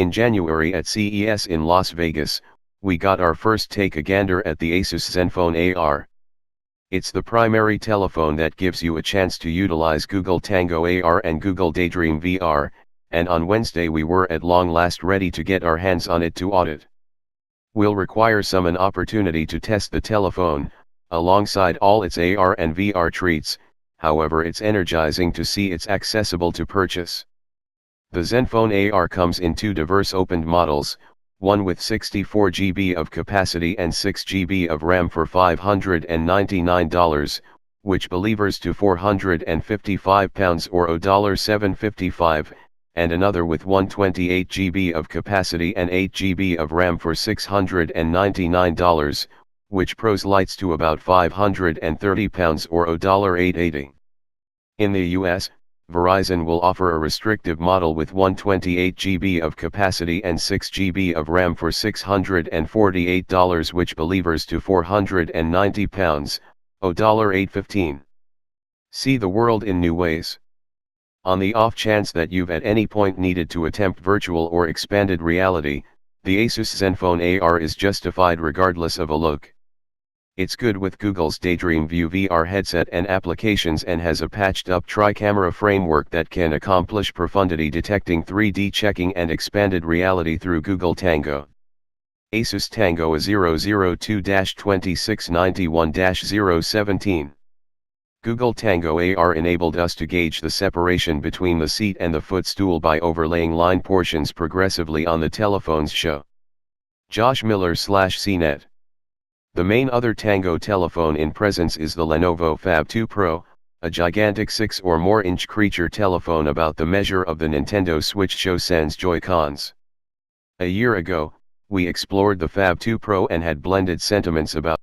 In January at CES in Las Vegas, we got our first take a gander at the Asus ZenFone AR. It's the primary telephone that gives you a chance to utilize Google Tango AR and Google Daydream VR, and on Wednesday we were at long last ready to get our hands on it to audit. We'll require an opportunity to test the telephone, alongside all its AR and VR treats, however it's energizing to see it's accessible to purchase. The ZenFone AR comes in two diverse opened models, one with 64 GB of capacity and 6 GB of RAM for $599, which delivers to £455 or $755, and another with 128 GB of capacity and 8 GB of RAM for $699, which proselytes to about £530 or $880. In the US, Verizon will offer a restrictive model with 128 GB of capacity and 6 GB of RAM for $648, which delivers to £490, $815. See the world in new ways. On the off chance that you've at any point needed to attempt virtual or expanded reality, the Asus ZenFone AR is justified regardless of a look. It's good with Google's Daydream View VR headset and applications and has a patched-up tri-camera framework that can accomplish profundity detecting 3D checking and expanded reality through Google Tango. Asus Tango A002-2691-017. Google Tango AR enabled us to gauge the separation between the seat and the footstool by overlaying line portions progressively on the telephone's show. Josh Miller/CNET. The main other Tango telephone in presence is the Lenovo Fab 2 Pro, a gigantic 6 or more inch creature telephone about the measure of the Nintendo Switch Shosen's Joy-Cons. A year ago, we explored the Fab 2 Pro and had blended sentiments about